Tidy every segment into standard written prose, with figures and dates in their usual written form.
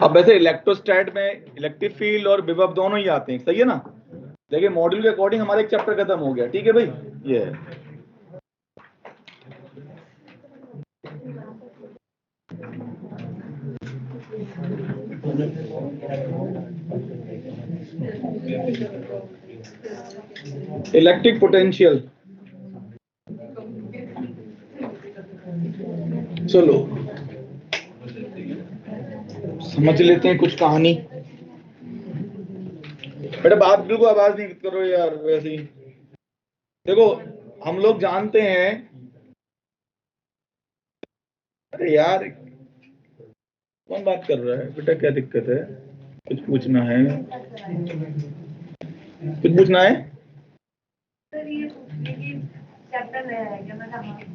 अब वैसे इलेक्ट्रोस्टैट में इलेक्ट्रिक फील्ड और विभव दोनों ही आते हैं, सही है ना। देखिए मॉड्यूल के अकॉर्डिंग हमारा एक चैप्टर खत्म हो गया, ठीक है भाई। ये इलेक्ट्रिक पोटेंशियल, चलो समझ लेते हैं कुछ कहानी। बेटा बात बिल्कुल आवाज नहीं करो यार, वैसे ही देखो हम लोग जानते हैं। अरे यार कौन बात कर रहा है बेटा, क्या दिक्कत है? कुछ पूछना है? कुछ पूछना है?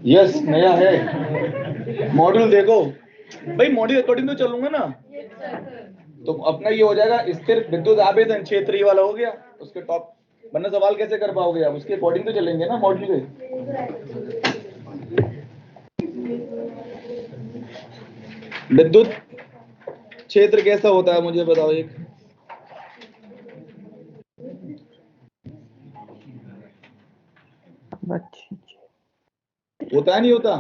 यस नया है। मॉड्यूल देखो भाई, मॉड्यूल अकॉर्डिंग तो चलूंगा ना, तो अपना ये हो जाएगा स्थिर विद्युत आवेदन क्षेत्र, ये वाला हो गया उसके टॉप। वरना सवाल कैसे कर पाओगे आप, उसके अकॉर्डिंग तो चलेंगे ना मॉड्यूल के। विद्युत क्षेत्र कैसा होता है मुझे बताओ एक। होता है नहीं होता?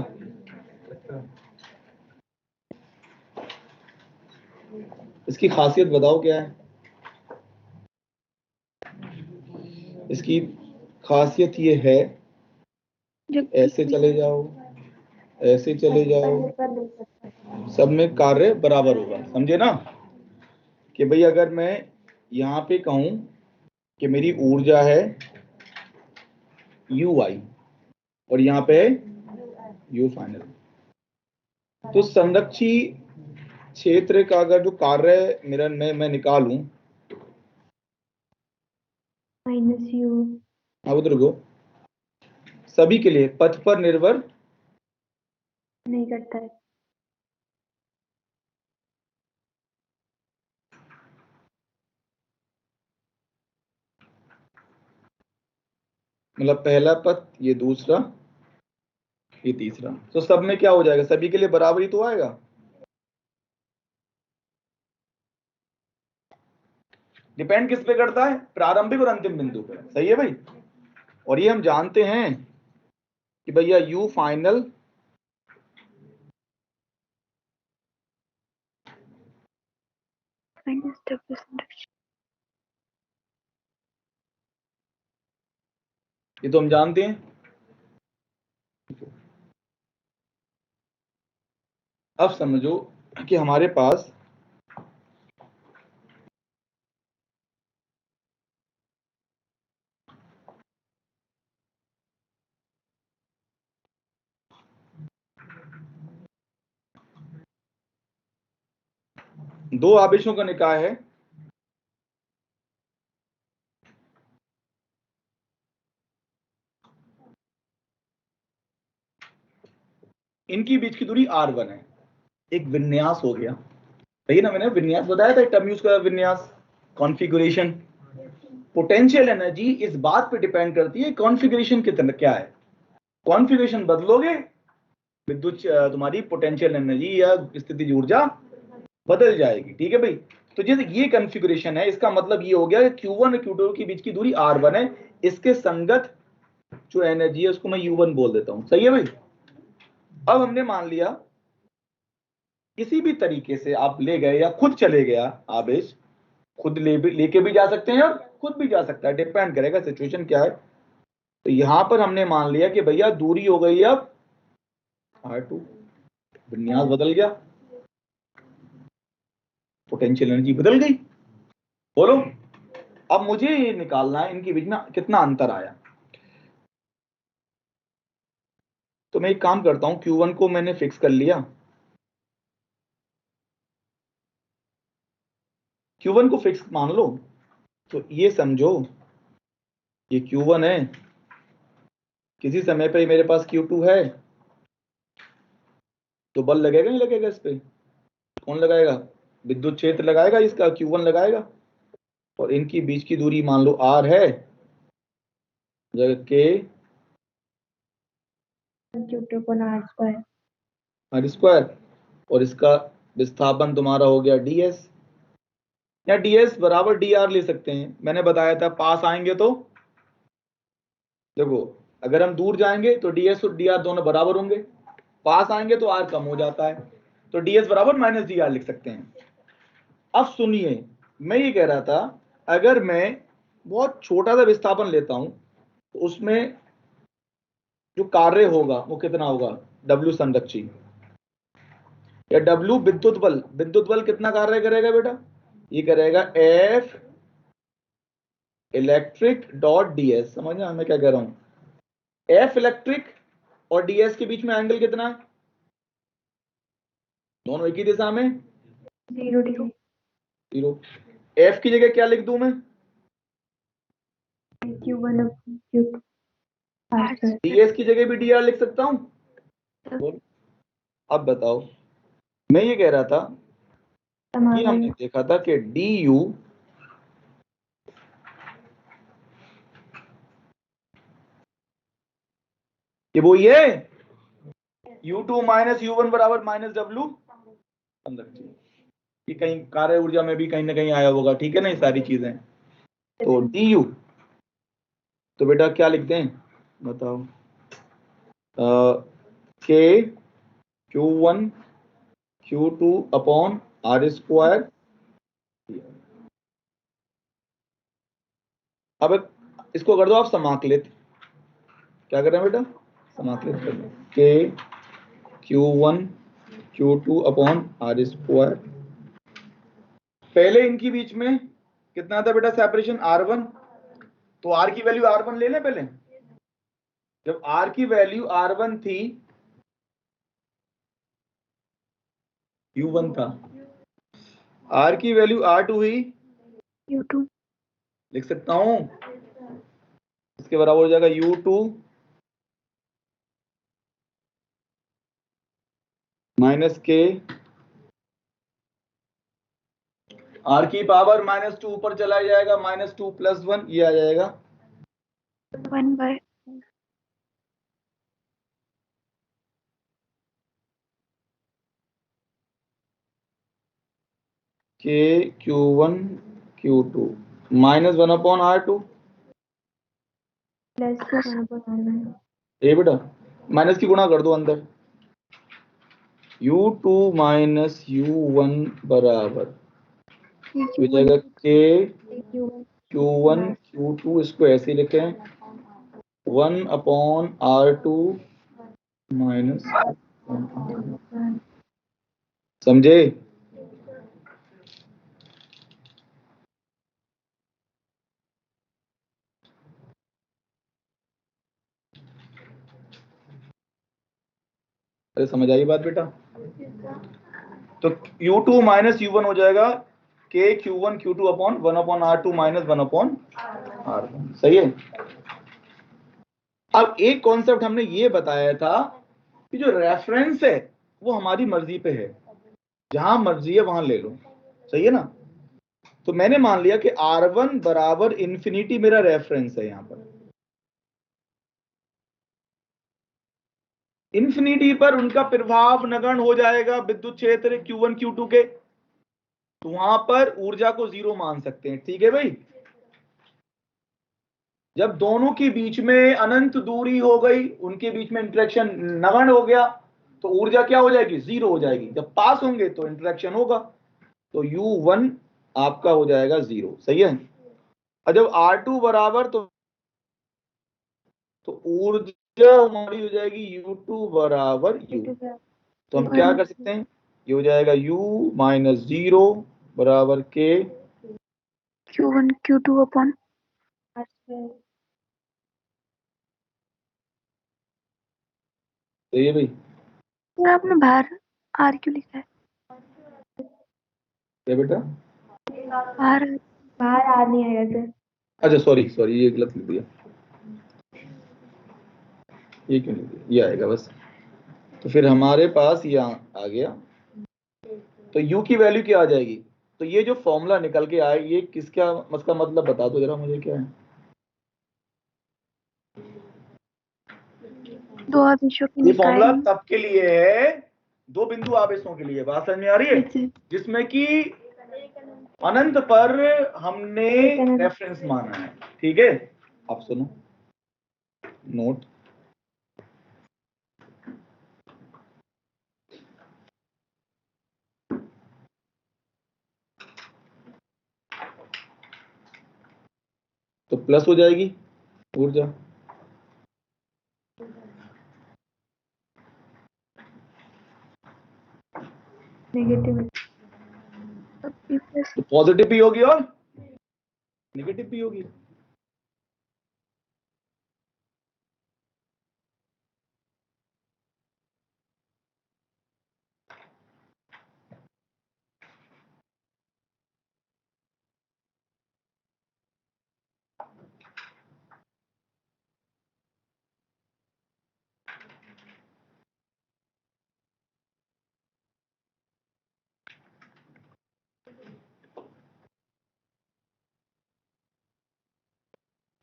इसकी खासियत बताओ क्या है? इसकी खासियत ये है, ऐसे चले जाओ, ऐसे चले जाओ, सब में कार्य बराबर होगा, समझे ना। कि भाई अगर मैं यहाँ पे कहूं कि मेरी ऊर्जा है यू आई और यहाँ पे है यू फाइनल, तो संरक्षी क्षेत्र का अगर जो कार्य मेरा मैं निकालूं माइनस यू, अब उधर को सभी के लिए पथ पर निर्भर नहीं करता है। मतलब पहला पथ, ये दूसरा, ये तीसरा, तो सब में क्या हो जाएगा, सभी के लिए बराबर ही तो आएगा। डिपेंड किस पे करता है, प्रारंभिक और अंतिम बिंदु पे, सही है भाई। और ये हम जानते हैं कि भैया यू फाइनल ये तो हम जानते हैं। अब समझो कि हमारे पास दो आवेशों का निकाय है, इनकी बीच की दूरी r1 है। एक विन्यास हो गया, सही ना, मैंने विन्यास बताया था, टर्म यूज करा, विन्यास, कॉन्फ़िगरेशन। पोटेंशियल एनर्जी इस बात पे डिपेंड करती है कॉन्फ़िगरेशन कितना क्या है। कॉन्फ़िगरेशन बदलोगे विद्युत तुम्हारी पोटेंशियल एनर्जी या स्थितिज ऊर्जा बदल जाएगी, ठीक है भाई। तो जैसे ये कॉन्फ़िगरेशन है, इसका मतलब ये हो गया कि Q1 और Q2 के बीच की दूरी r1 है, इसके संगत जो एनर्जी है उसको मैं U1 बोल देता हूं, सही है भाई। अब हमने मान लिया किसी भी तरीके से आप ले गए या खुद चले गया आवेश, खुद लेके भी जा सकते हैं और खुद भी जा सकता है, डिपेंड करेगा सिचुएशन क्या है। तो यहां पर हमने मान लिया कि भैया दूरी हो गई अब r2, विन्यास बदल गया, पोटेंशियल एनर्जी बदल गई। बोलो अब मुझे ये निकालना है इनके बीच में कितना अंतर आया। तो मैं एक काम करता हूं, Q1 को मैंने फिक्स कर लिया, Q1 को फिक्स मान लो। तो ये समझो ये Q1 है, किसी समय पे मेरे पास Q2 है, तो बल लगेगा नहीं लगेगा इस पे? कौन लगाएगा? विद्युत क्षेत्र लगाएगा, इसका Q1 लगाएगा। और इनकी बीच की दूरी मान लो r है, जगह के Q2 r स्क्वायर। और इसका विस्थापन तुम्हारा हो गया ds, या ds बराबर dr ले सकते हैं। मैंने बताया था पास आएंगे तो देखो, अगर हम दूर जाएंगे तो ds और dr दोनों बराबर होंगे, पास आएंगे तो r कम हो जाता है, तो ds बराबर माइनस dr लिख सकते हैं। अब सुनिए, मैं ये कह रहा था, अगर मैं बहुत छोटा सा विस्थापन लेता हूं तो उसमें जो कार्य होगा वो कितना होगा, W संरक्षी या W विद्युत बल। विद्युत बल कितना कार्य करेगा बेटा, ये करेगा F इलेक्ट्रिक डॉट ds। समझना मैं क्या कह रहा हूं, F इलेक्ट्रिक और ds के बीच में एंगल कितना है, दोनों एक ही दिशा में, 0 डिग्री। 0। F की जगह क्या लिख दूं मैं, Q1 Q2 ds की जगह भी dr लिख सकता हूं। बोल, अब बताओ, मैं ये कह रहा था कि हमने देखा था कि du ये वो ये u2 माइनस u1 बराबर माइनस w संरक्षी। ये कहीं कार्य ऊर्जा में भी कहीं ना कहीं आया होगा, ठीक है ना, ये सारी चीजें। तो du, तो बेटा क्या लिखते हैं बताओ, k q1 q2 upon r square. अब इसको कर दो आप समाकलित, क्या कर रहे हैं बेटा, समाकलित कर दो, k q1 q2 upon r square. पहले इनकी बीच में कितना था बेटा सेपरेशन, r1, तो r की वैल्यू r1 ले लें पहले। जब r की वैल्यू r1 थी, u1 था, r की वैल्यू r2 हुई, U2 लिख सकता हूं, इसके बराबर हो जाएगा u2 माइनस k, r की पावर -2 ऊपर चला जाएगा, -2 + 1 ये आ जाएगा 1 by k q1 q2 -1 upon r2। Plus 1 upon R1। ये बेटा माइनस की गुणा कर दो अंदर, u2 माइनस u1 बराबर हो जाएगा k q1 q2, इसको ऐसे ही लिखें 1 अपॉन r2 माइनस, समझे। अरे समझ आई बात बेटा, तो u2 माइनस u1 हो जाएगा k q1 q2 upon 1 upon r2 minus 1 upon r1, सही है। अब एक कॉन्सेप्ट हमने ये बताया था कि जो रेफरेंस है वो हमारी मर्जी पे है, जहां मर्जी है वहां ले लो, सही है ना। तो मैंने मान लिया कि R1 बराबर इंफिनिटी मेरा रेफरेंस है, यहां पर इंफिनिटी पर उनका प्रभाव नगण्य हो जाएगा विद्युत क्षेत्र Q1 Q2 के, तो वहां पर ऊर्जा को 0 मान सकते हैं, ठीक है भाई। जब दोनों के बीच में अनंत दूरी हो गई, उनके बीच में इंटरेक्शन नगण्य हो गया, तो ऊर्जा क्या हो जाएगी, 0 हो जाएगी। जब पास होंगे तो इंटरेक्शन होगा, तो U1 आपका हो जाएगा 0, सही है। और जब R2 बराबर, तो ऊर्जा हमारी हो जाएगी U2 बराबर U। तो हम क्या कर सकते हैं, ये हो जाएगा U माइनस 0 बराबर K Q1 Q2 upon R2। तो ये भाई और आपने बाहर R क्यों लिखा है, क्या बेटा, बाहर बाहर R नहीं आएगा सर। अच्छा सॉरी सॉरी, ये गलत लिख दिया, ये क्यों लिख दिया, ये आएगा बस। तो फिर हमारे पास ये आ गया, तो U की वैल्यू क्या आ जाएगी, तो ये जो फॉर्मूला निकल के आए, ये किसका इसका मतलब बता दो जरा मुझे, क्या है। दो आवेशों के ये फॉर्मूला निकाय तब के लिए है दो बिंदु आवेशों के लिए, बात समझ में आ रही है? अच्छा। जिसमें कि अनंत पर हमने रेफरेंस माना है, ठीक है? अब सुनो नोट, तो प्लस हो जाएगी ऊर्जा, नेगेटिव तो पॉजिटिव भी होगी और नेगेटिव भी होगी।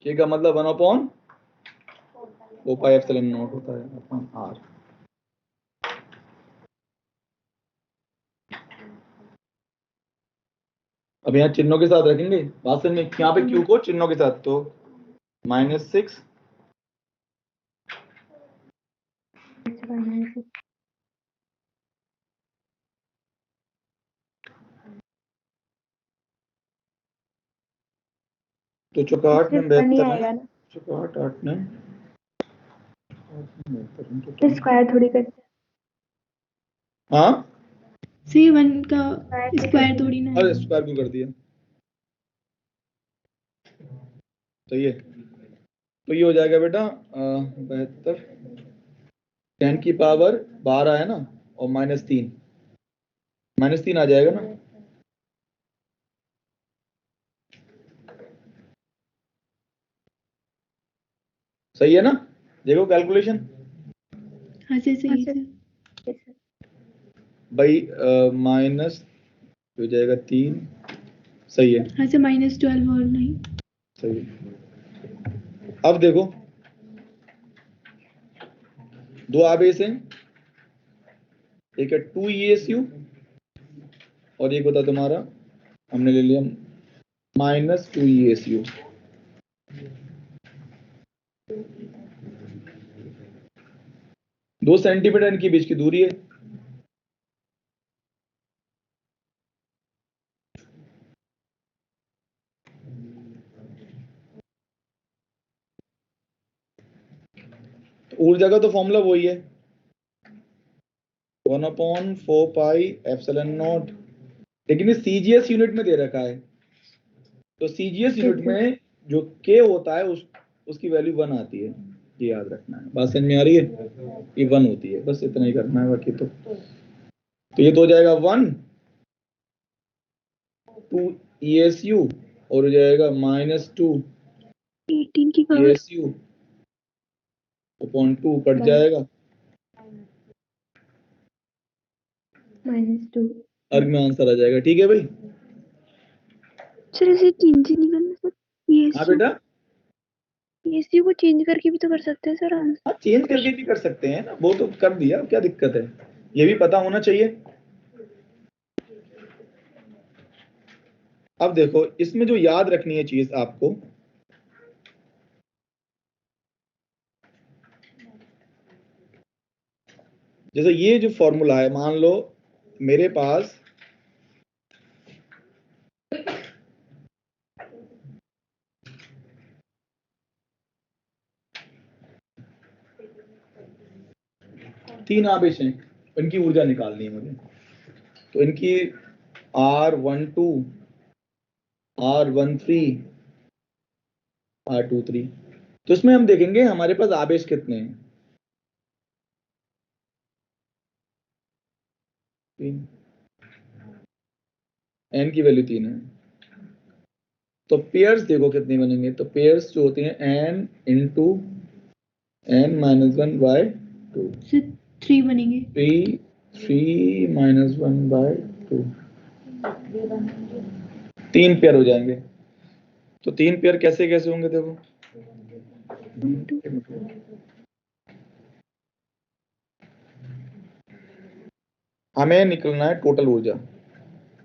के का मतलब 1/4πε0 होता है अपॉन आर। अब यहाँ चिन्हों के साथ रखेंगे भाषण में, यहाँ पे क्यू को चिन्हों के साथ, तो -6 तो चौका 8 में 72 है, चौका 8 में स्क्वायर थोड़ी करते हैं। हाँ C1 का स्क्वायर थोड़ी ना, अरे स्क्वायर क्यों कर दिया, सही है। तो ये हो जाएगा बेटा 72 10 की पावर 12 है ना, और -3 आ जाएगा ना। सही है ना, देखो कैलकुलेशन हाँ सर सही है सर। भाई माइनस हो जाएगा 3, सही है, हाँ सर -12 और नहीं, सही है। अब देखो दो आवेश हैं, एक है 2 ESU और एक होता तुम्हारा, हमने ले लिया -2 ESU। दो सेंटीमीटर इनके बीच की दूरी है, तो ऊर्जा का तो फॉर्मूला वही है 1/4πε0, लेकिन इस CGS यूनिट में दे रखा है, तो CGS यूनिट में जो K होता है उसकी वैल्यू 1 आती है, ये याद रखना है। बात समझ में आ रही है? ये 1 होती है, बस इतना ही करना है, बाकी तो ये तो हो जाएगा 1 2 ESU और हो जाएगा -2 18 की पावर ESU अपॉन 2 कट जाएगा, -2 अर्ग में आंसर आ जाएगा। ठीक है भाई? सर इसे चेंज ही नहीं करना सर, हाँ बेटा, ESU को चेंज करके भी तो कर सकते हैं सर आंसर। हाँ चेंज करके भी कर सकते हैं ना, वो तो कर दिया, क्या दिक्कत है, ये भी पता होना चाहिए। अब देखो इसमें जो याद रखनी है चीज आपको, जैसे ये जो फॉर्मूला है, मान लो मेरे पास तीन आवेश हैं, इनकी ऊर्जा निकालनी है मुझे, तो इनकी R12 R13 R23, तो इसमें हम देखेंगे हमारे पास आवेश कितने हैं, 3, n की वैल्यू 3 है, तो पेयर्स देखो कितने बनेंगे, तो पेयर्स जो होते हैं n इंटू n-1/2, 3 बनेंगे, 3 -1/2, 3 पेयर हो जाएंगे। तो 3 पेयर कैसे कैसे होंगे देखो, हमें निकलना है टोटल ऊर्जा।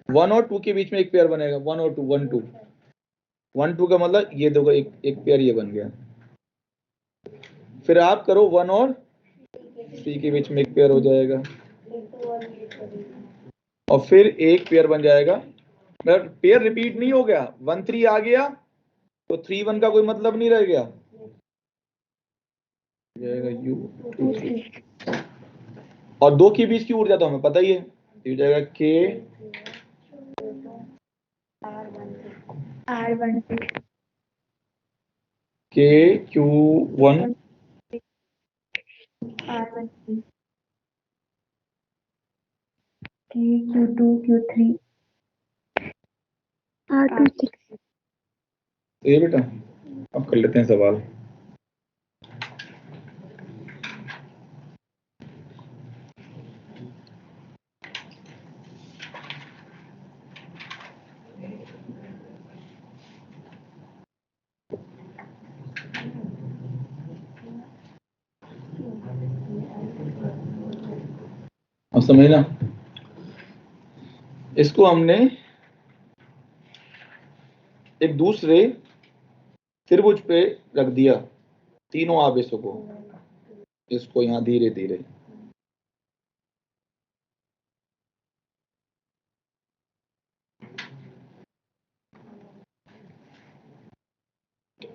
1 और 2 के बीच में एक पेयर बनेगा, 1 और 2, 1 2, 1 2 का मतलब ये देखो एक एक पेयर ये बन गया। फिर आप करो 1 और 3 के बीच में एक पेयर हो जाएगा, और फिर एक पेयर बन जाएगा। मतलब पेयर रिपीट नहीं हो गया, 1 3 आ गया तो 3 1 का कोई मतलब नहीं रह गया, जाएगा U 2 3। और 2 के बीच की ऊर्जा तो हमें पता ही है, तो हो जाएगा K R16 K Q1 R13 K Q2 Q3 R26 ये बेटा अब कर लेते हैं सवाल। अब समझना, इसको हमने एक दूसरे त्रिभुज पे रख दिया, तीनों आवेशों को, इसको यहाँ धीरे धीरे।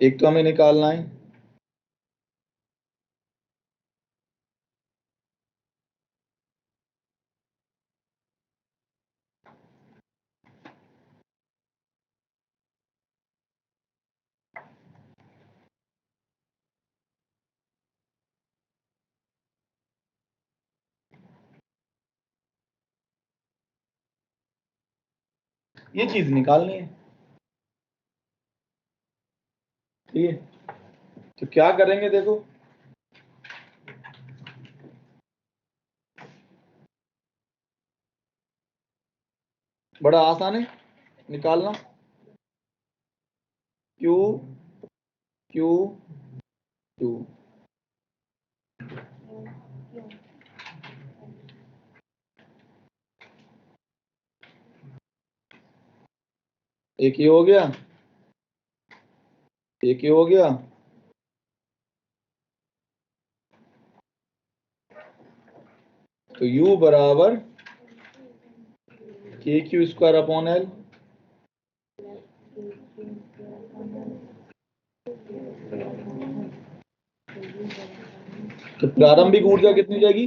एक तो हमें निकालना है ये चीज निकालनी है, ठीक है। तो क्या करेंगे देखो, बड़ा आसान है निकालना। Q Q Q एक ये हो गया, एक ये हो गया, तो U बराबर KQ² L। तो प्रारंभिक ऊर्जा कितनी हो जाएगी,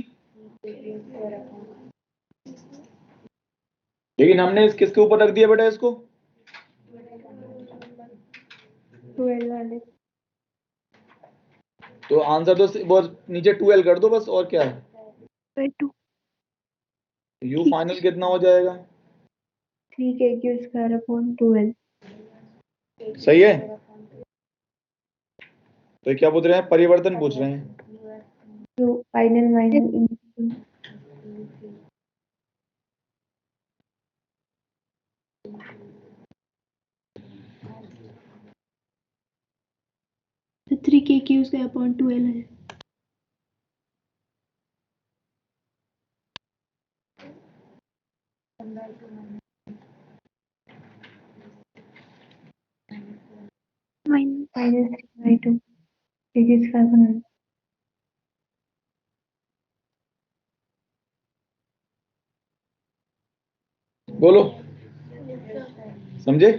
लेकिन हमने इस किसके ऊपर रख दिया बेटा इसको, 12 वाले तो आंसर तो बहुत नीचे 2L कर दो बस, और क्या है। 2 U फाइनल कितना हो जाएगा, 3 KQ² 12 सही है। तो क्या पूछ रहे हैं, परिवर्तन पूछ रहे हैं। तो फाइनल माइनस तो 3 KQ²/12 है। -3/2 KQ²। बोलो समझे।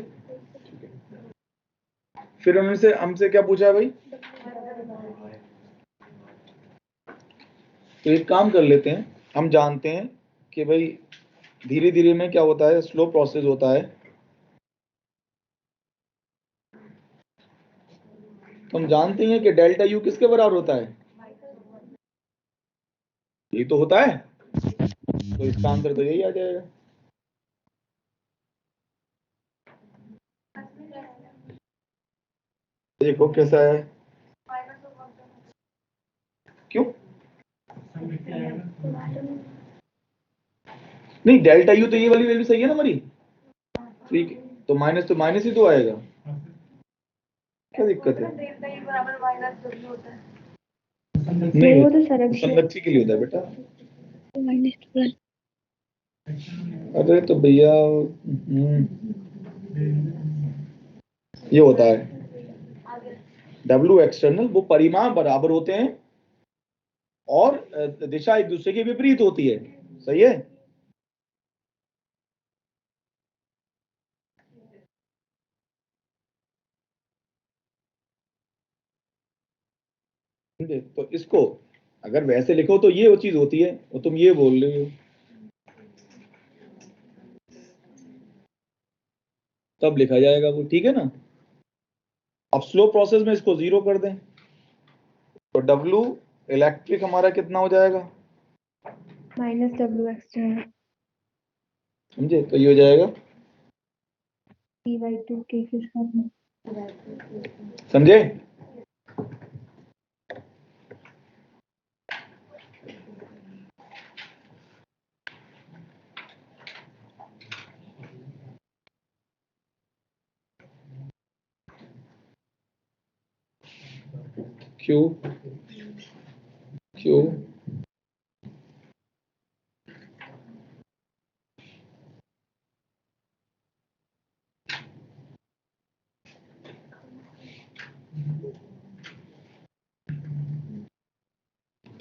फिर उनसे हमसे क्या पूछा है भाई, तो एक काम कर लेते हैं, हम जानते हैं कि भाई धीरे धीरे में क्या होता है, स्लो प्रोसेस होता है, तो हम जानते हैं कि डेल्टा U किसके बराबर होता है, ये तो होता है, तो इसका आंसर तो यही आ जाएगा। देखो कैसा है, क्यों नहीं, डेल्टा U तो ये वाली वैल्यू सही है ना हमारी, ठीक है, तो माइनस ही तो आएगा, क्या दिक्कत है। नहीं वो तो संरक्षी के लिए होता है बेटा। -12 अरे तो भैया ये होता है W एक्सटर्नल, वो परिमाण बराबर होते हैं और दिशा एक दूसरे के विपरीत होती है। सही है। तो इसको अगर वैसे लिखो तो ये वो चीज होती है, वो तुम ये बोल रहे हो, तब लिखा जाएगा वो। ठीक है ना। अब स्लो प्रोसेस में इसको 0 कर दें तो W इलेक्ट्रिक हमारा कितना हो जाएगा, -W एक्सटर्नल समझे। तो ये हो जाएगा P/2 K के साथ में। समझे। Q Q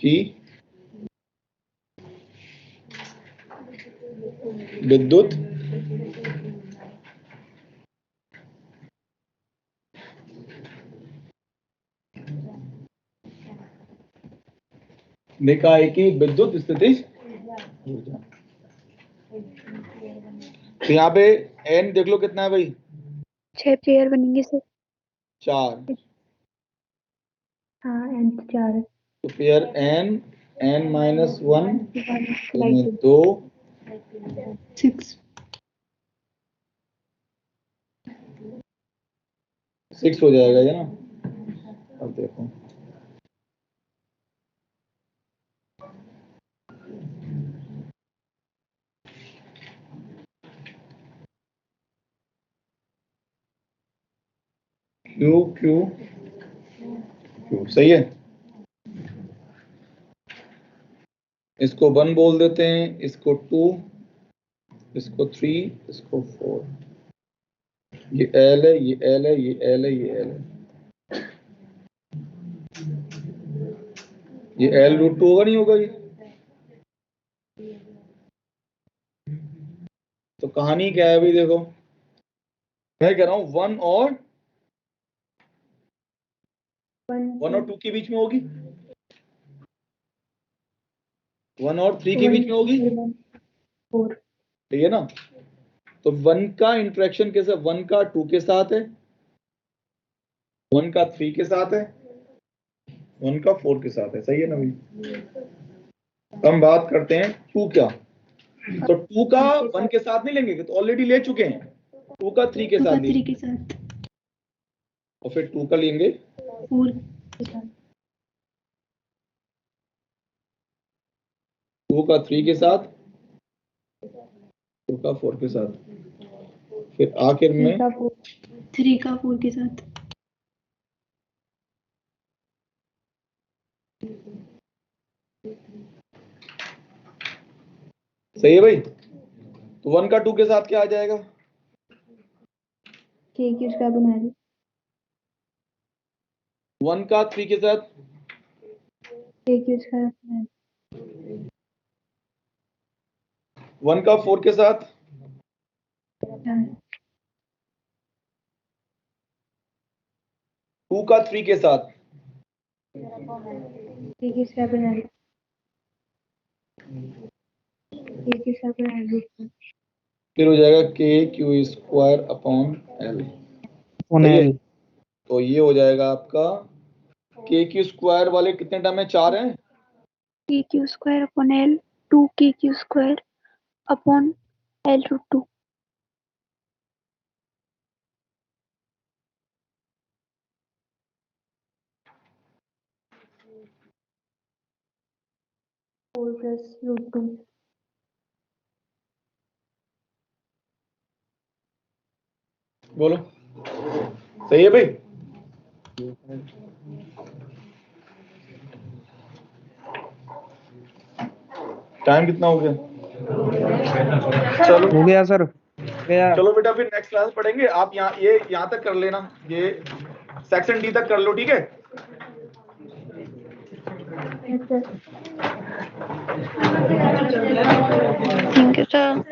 P विद्युत निकाय की विद्युत स्थितिज ऊर्जा। तो यहाँ पे N देख लो कितना है भाई, 6 पेयर बनेंगे सर। 4। हाँ N 4 है। तो पेयर N -1 Like 2 6 6 हो जाएगा ये ना। अब देखो Q Q Q सही है। इसको 1 बोल देते हैं, इसको 2, इसको 3, इसको 4। ये L है, ये L है, ये L है, ये L है। ये L√2 होगा नहीं होगा ये। तो कहानी क्या है भाई, देखो मैं कह रहा हूं 1 और 2 के बीच में होगी, 1 और 3 के बीच में होगी। 4 ठीक है ना। तो 1 का इंटरेक्शन कैसे, 1 का 2 के साथ है, 1 का 3 के साथ है, 1 का 4 के साथ है। सही है ना भाई। हम बात करते हैं 2 क्या, तो 2 का 1 के साथ नहीं लेंगे, तो ऑलरेडी ले चुके हैं। 2 का 3 के साथ3 लेंगे के साथ और फिर 2 का लेंगे 4 के साथ 2 का 3 के साथ, 2 का 4 के साथ, फिर आखिर में 3 का 4 के साथ। सही है भाई। तो 1 का 2 के साथ क्या आ जाएगा, K की स्क्वायर बना दी। 1 का 3 के साथ K की स्क्वायर बना दी। 1 का 4 के साथ, 2 का 3 के साथ, K की स्क्वायर बना दी। K की स्क्वायर बना दी। फिर हो जाएगा KQ² अपॉन L। तो ये हो जाएगा आपका KQ² वाले कितने टर्म में, 4 हैं। KQ² upon L 2 KQ² upon L√2। Four plus √2। बोलो सही है भाई। टाइम कितना हो गया। चलो हो गया सर, गया। चलो बेटा, फिर नेक्स्ट क्लास पढ़ेंगे। आप यहाँ तक कर लेना, ये सेक्शन डी तक कर लो, ठीक है। Thank you sir.